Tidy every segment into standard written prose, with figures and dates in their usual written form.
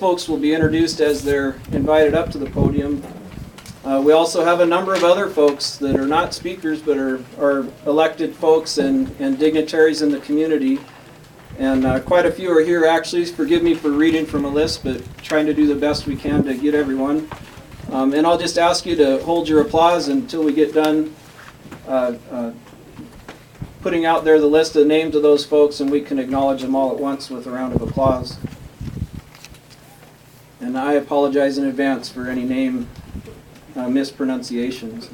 Folks will be introduced as they're invited up to the podium. We also have a number of other folks that are not speakers but are elected folks and dignitaries in the community. And quite a few are here actually. Forgive me for reading from a list, but trying to do the best we can to get everyone. And I'll just ask you to hold your applause until we get done putting out there the list of names of those folks, and we can acknowledge them all at once with a round of applause. And I apologize in advance for any name mispronunciations.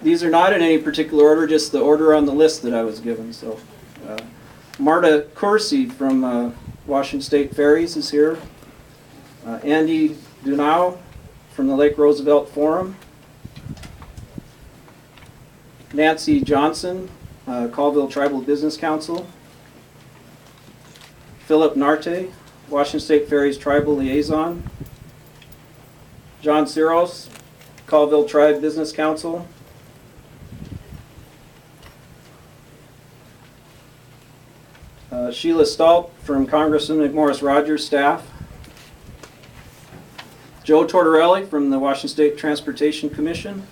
These are not in any particular order, just the order on the list that I was given. So, Marta Corsi from Washington State Ferries is here. Andy Dunau from the Lake Roosevelt Forum. Nancy Johnson, Colville Tribal Business Council. Philip Narte, Washington State Ferries Tribal Liaison. John Siros, Colville Tribe Business Council. Sheila Stalp from Congressman McMorris Rogers' staff. Joe Tortorelli from the Washington State Transportation Commission.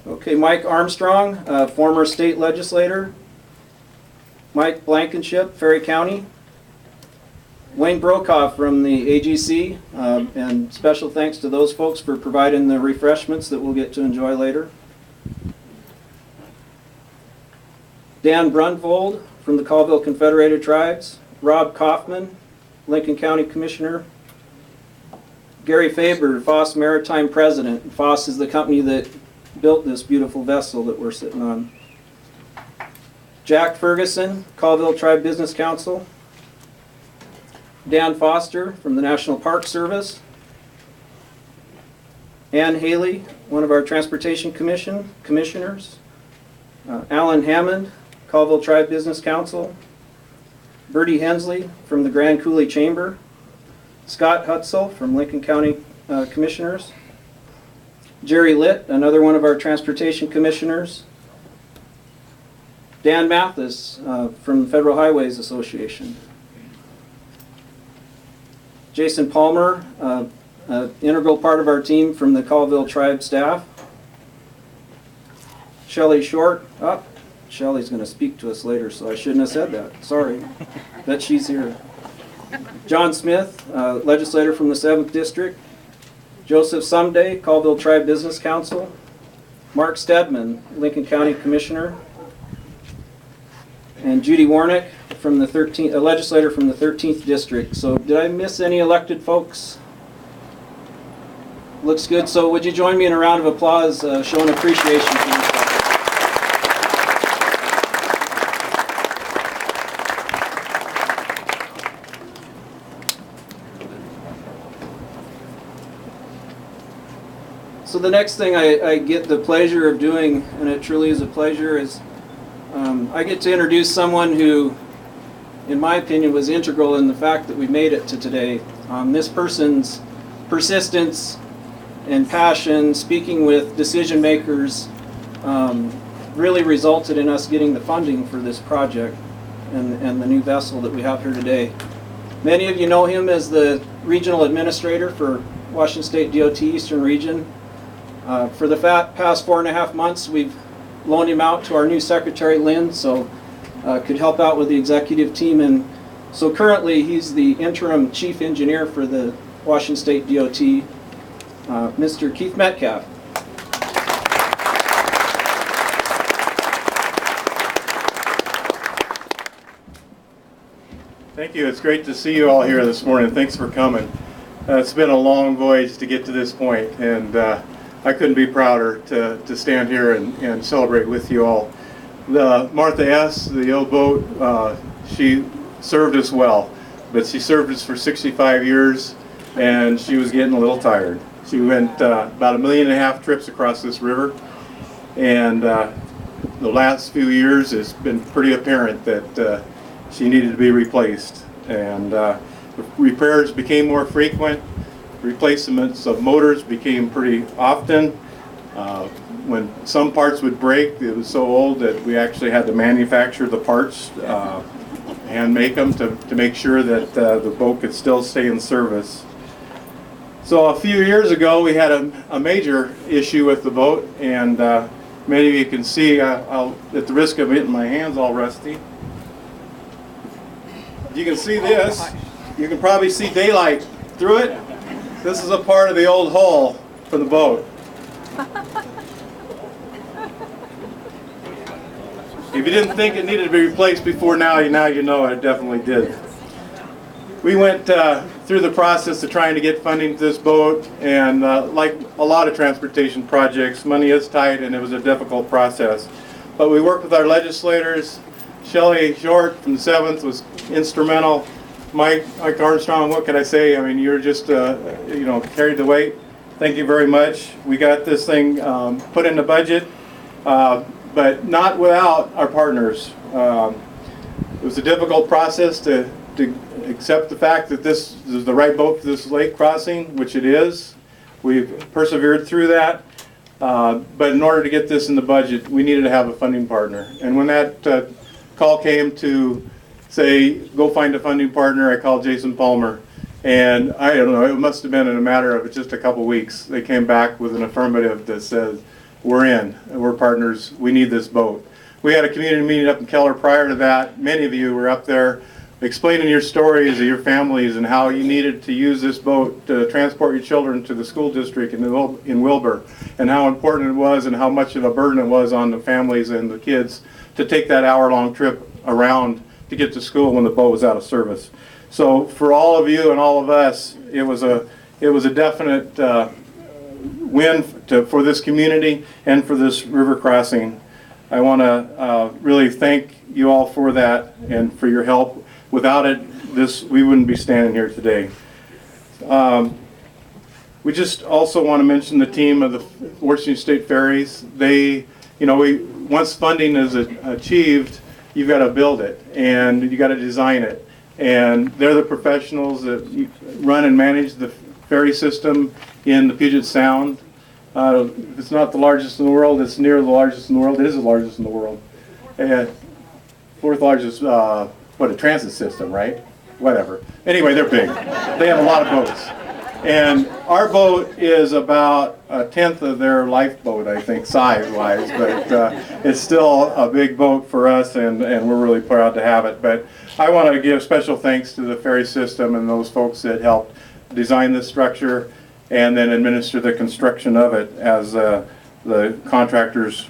Okay, Mike Armstrong, former state legislator. Mike Blankenship, Ferry County. Wayne Brokaw from the AGC, and special thanks to those folks for providing the refreshments that we'll get to enjoy later. Dan Brunvold from the Colville Confederated Tribes. Rob Kaufman, Lincoln County Commissioner. Gary Faber, Foss Maritime President. Foss is the company that built this beautiful vessel that we're sitting on. Jack Ferguson, Colville Tribe Business Council. Dan Foster from the National Park Service. Ann Haley, one of our Transportation commissioners. Alan Hammond, Colville Tribe Business Council. Bertie Hensley from the Grand Coulee Chamber. Scott Hutzel from Lincoln County Commissioners. Jerry Litt, another one of our Transportation Commissioners. Dan Mathis from the Federal Highways Association. Jason Palmer, integral part of our team from the Colville Tribe staff. Shelley Short, Shelley's going to speak to us later, so I shouldn't have said that. Sorry, bet she's here. John Smith, legislator from the 7th District. Joseph Someday, Colville Tribe Business Council. Mark Stedman, Lincoln County Commissioner. And Judy Warnick, from the 13th, a legislator from the 13th District. So did I miss any elected folks? Looks good. So would you join me in a round of applause showing appreciation for this? So the next thing I get the pleasure of doing, and it truly is a pleasure, is I get to introduce someone who, in my opinion, was integral in the fact that we made it to today. This person's persistence and passion, speaking with decision makers, really resulted in us getting the funding for this project and the new vessel that we have here today. Many of you know him as the regional administrator for Washington State DOT Eastern Region. For the past 4.5 months, we've loaned him out to our new secretary, Lynn, so could help out with the executive team. And so currently, he's the interim chief engineer for the Washington State DOT, Mr. Keith Metcalf. Thank you. It's great to see you all here this morning. Thanks for coming. It's been a long voyage to get to this point, and I couldn't be prouder to stand here and celebrate with you all. Martha S., the old boat, she served us well, but she served us for 65 years, and she was getting a little tired. She went about 1.5 million trips across this river, and the last few years it's been pretty apparent that she needed to be replaced, and repairs became more frequent. Replacements of motors became pretty often. when some parts would break, it was so old that we actually had to manufacture the parts, and make them to make sure that the boat could still stay in service. So a few years ago we had a major issue with the boat, and many of you can see, I'll, at the risk of getting my hands all rusty, you can see this. You can probably see daylight through it. This is a part of the old hull for the boat. If you didn't think it needed to be replaced before now you know it definitely did. We went through the process of trying to get funding to this boat, and like a lot of transportation projects, money is tight and it was a difficult process. But we worked with our legislators. Shelley Short from the 7th was instrumental. Mike Armstrong, what can I say? I mean, you're just, you know, carried the weight. Thank you very much. We got this thing put in the budget, but not without our partners. It was a difficult process to accept the fact that this is the right boat for this lake crossing, which it is. We've persevered through that, but in order to get this in the budget, we needed to have a funding partner. And when that call came to say, go find a funding partner, I called Jason Palmer. And I don't know, it must have been in a matter of just a couple weeks. They came back with an affirmative that says, we're in, we're partners, we need this boat. We had a community meeting up in Keller prior to that. Many of you were up there explaining your stories of your families and how you needed to use this boat to transport your children to the school district in Wilbur, and how important it was and how much of a burden it was on the families and the kids to take that hour-long trip around to get to school when the boat was out of service. So for all of you and all of us, it was a definite win for this community and for this river crossing. I want to really thank you all for that and for your help. Without it, we wouldn't be standing here today. We just also want to mention the team of the Washington State Ferries. They, you know, once funding is achieved, you've got to build it and you got to design it. And they're the professionals that run and manage the ferry system in the Puget Sound. If it's not the largest in the world, it's near the largest in the world. It is the largest in the world. Fourth largest, a transit system, right? Whatever. Anyway, they're big. They have a lot of boats. And our boat is about a tenth of their lifeboat, I think, size-wise, but it's still a big boat for us, and we're really proud to have it. But I want to give special thanks to the ferry system and those folks that helped design this structure and then administer the construction of it as the contractors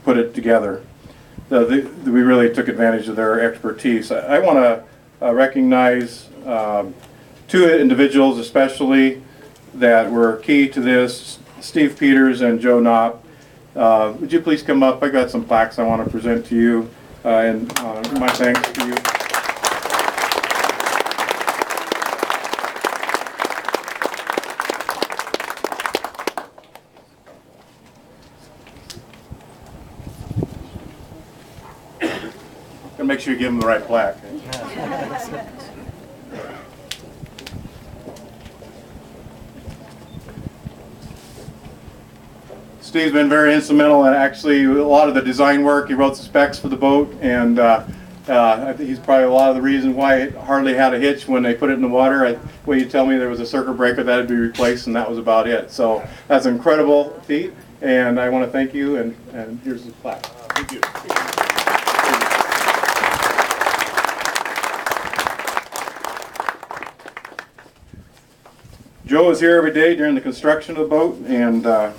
put it together. We really took advantage of their expertise. I want to recognize two individuals especially that were key to this, Steve Peters and Joe Knopp. Would you please come up? I got some plaques I want to present to you, and my thanks to you. Make sure you give them the right plaque. Steve's been very instrumental in actually a lot of the design work. He wrote the specs for the boat, and I think he's probably a lot of the reason why it hardly had a hitch when they put it in the water. When you tell me there was a circuit breaker that had to be replaced, and that was about it. So that's an incredible feat, and I want to thank you, and here's the plaque. Thank you. Joe is here every day during the construction of the boat and the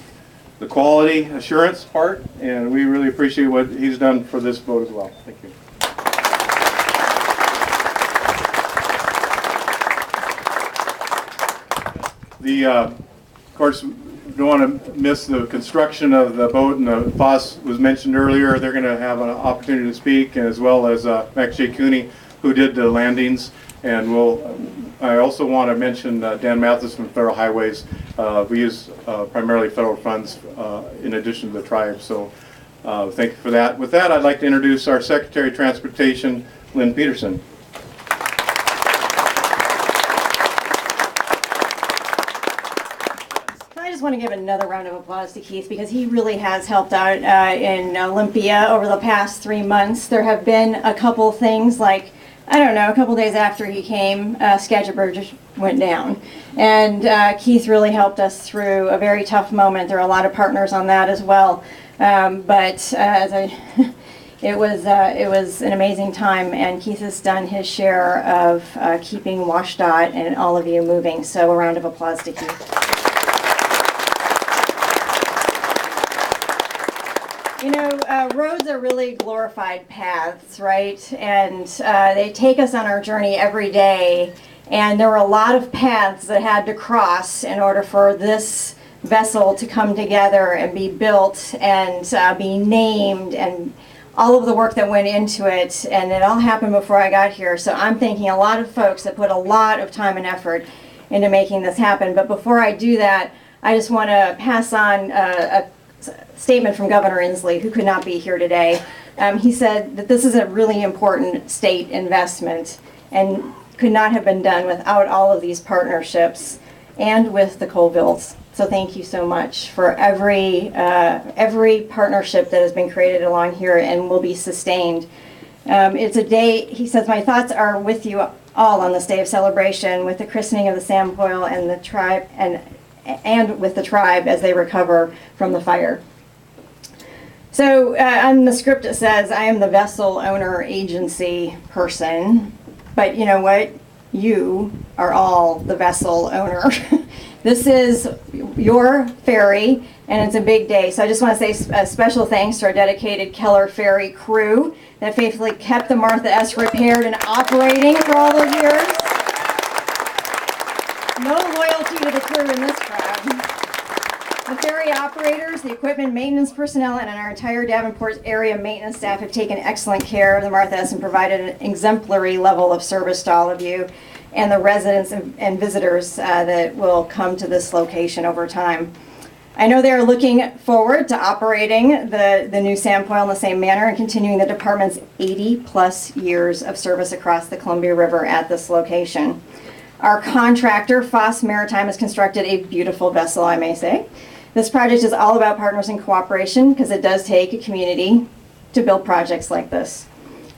quality assurance part, and we really appreciate what he's done for this boat as well. Thank you. Of course, we don't want to miss the construction of the boat, and the FOSS was mentioned earlier. They're going to have an opportunity to speak, as well as Max J. Cooney, who did the landings. And I also want to mention Dan Mathis from Federal Highways. We use primarily federal funds in addition to the tribe, so thank you for that. With that, I'd like to introduce our Secretary of Transportation, Lynn Peterson. I just want to give another round of applause to Keith because he really has helped out in Olympia over the past 3 months. There have been a couple things like, I don't know, a couple days after he came, Skagit Bridge went down. And Keith really helped us through a very tough moment. There are a lot of partners on that as well. It was an amazing time, and Keith has done his share of keeping WashDOT and all of you moving. So a round of applause to Keith. You know, roads are really glorified paths, right? And they take us on our journey every day. And there were a lot of paths that had to cross in order for this vessel to come together and be built and be named, and all of the work that went into it. And it all happened before I got here. So I'm thanking a lot of folks that put a lot of time and effort into making this happen. But before I do that, I just want to pass on a statement from Governor Inslee, who could not be here today. He said that this is a really important state investment and could not have been done without all of these partnerships and with the Colvilles. So thank you so much for every partnership that has been created along here and will be sustained. It's a day, he says, my thoughts are with you all on this day of celebration with the christening of the Sanpoil and the tribe and with the tribe as they recover from the fire. So on the script it says, I am the vessel owner agency person, but you know what? You are all the vessel owner. This is your ferry, and it's a big day. So I just want to say a special thanks to our dedicated Keller Ferry crew that faithfully kept the Martha S. repaired and operating for all those years. No loyalty to the crew in this crowd. The ferry operators, the equipment maintenance personnel, and our entire Davenport area maintenance staff have taken excellent care of the Martha S. and provided an exemplary level of service to all of you and the residents and visitors that will come to this location over time. I know they're looking forward to operating the new Sanpoil in the same manner and continuing the department's 80-plus years of service across the Columbia River at this location. Our contractor, Foss Maritime, has constructed a beautiful vessel, I may say. This project is all about partners and cooperation because it does take a community to build projects like this.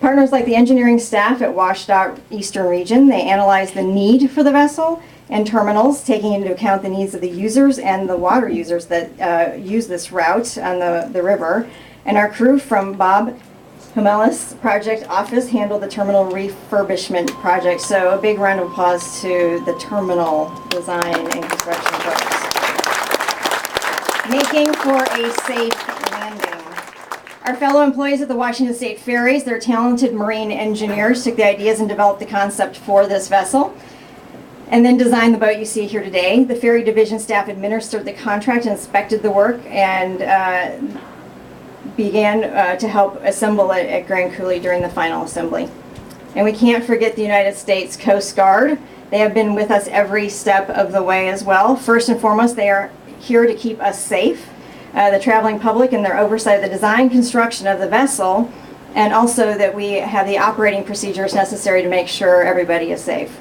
Partners like the engineering staff at WashDOT Eastern Region, they analyze the need for the vessel and terminals, taking into account the needs of the users and the water users that use this route on the river. And our crew from Bob Humelis Project Office handled the terminal refurbishment project. So a big round of applause to the terminal design and construction folks. Making for a safe landing. Our fellow employees at the Washington State Ferries, they're talented marine engineers, took the ideas and developed the concept for this vessel, and then designed the boat you see here today. The ferry division staff administered the contract and inspected the work and began to help assemble it at Grand Coulee during the final assembly. And we can't forget the United States Coast Guard. They have been with us every step of the way as well. First and foremost, they are here to keep us safe, the traveling public, and their oversight of the design, construction of the vessel, and also that we have the operating procedures necessary to make sure everybody is safe.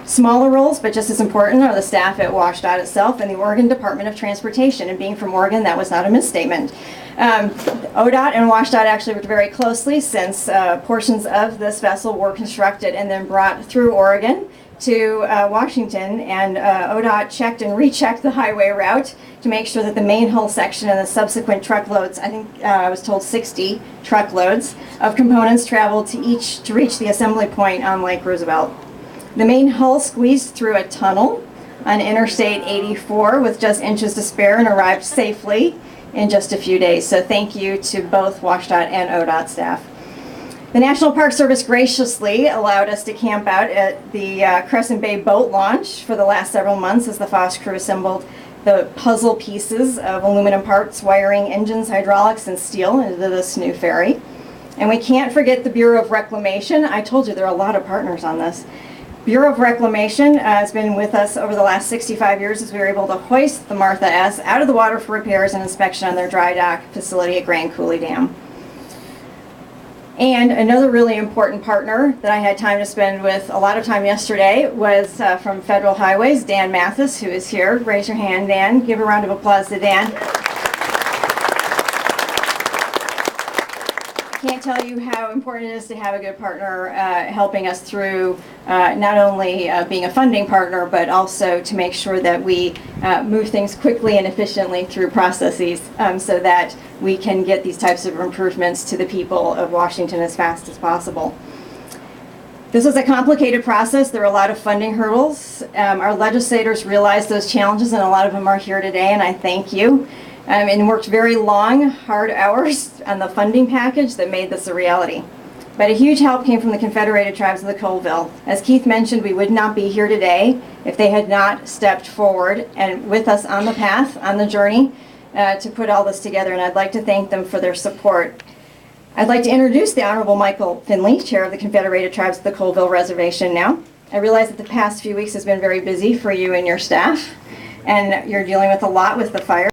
Smaller roles, but just as important, are the staff at WashDOT itself and the Oregon Department of Transportation. And being from Oregon, that was not a misstatement. ODOT and WashDOT actually worked very closely since portions of this vessel were constructed and then brought through Oregon to Washington, and ODOT checked and rechecked the highway route to make sure that the main hull section and the subsequent truckloads, I think I was told 60 truckloads of components traveled to reach the assembly point on Lake Roosevelt. The main hull squeezed through a tunnel on Interstate 84 with just inches to spare and arrived safely in just a few days. So thank you to both WashDOT and ODOT staff. The National Park Service graciously allowed us to camp out at the Crescent Bay boat launch for the last several months as the Foss crew assembled the puzzle pieces of aluminum parts, wiring, engines, hydraulics, and steel into this new ferry. And we can't forget the Bureau of Reclamation. I told you there are a lot of partners on this. Bureau of Reclamation has been with us over the last 65 years as we were able to hoist the Martha S. out of the water for repairs and inspection on their dry dock facility at Grand Coulee Dam. And another really important partner that I had time to spend with a lot of time yesterday was from Federal Highways, Dan Mathis, who is here. Raise your hand, Dan. Give a round of applause to Dan. I can't tell you how important it is to have a good partner helping us through not only being a funding partner, but also to make sure that we move things quickly and efficiently through processes so that we can get these types of improvements to the people of Washington as fast as possible. This was a complicated process. There were a lot of funding hurdles. Our legislators realized those challenges, and a lot of them are here today, and I thank you. And worked very long, hard hours on the funding package that made this a reality. But a huge help came from the Confederated Tribes of the Colville. As Keith mentioned, we would not be here today if they had not stepped forward and with us on the path, on the journey, to put all this together, and I'd like to thank them for their support. I'd like to introduce the Honorable Michael Finley, Chair of the Confederated Tribes of the Colville Reservation now. I realize that the past few weeks has been very busy for you and your staff, and you're dealing with a lot with the fire.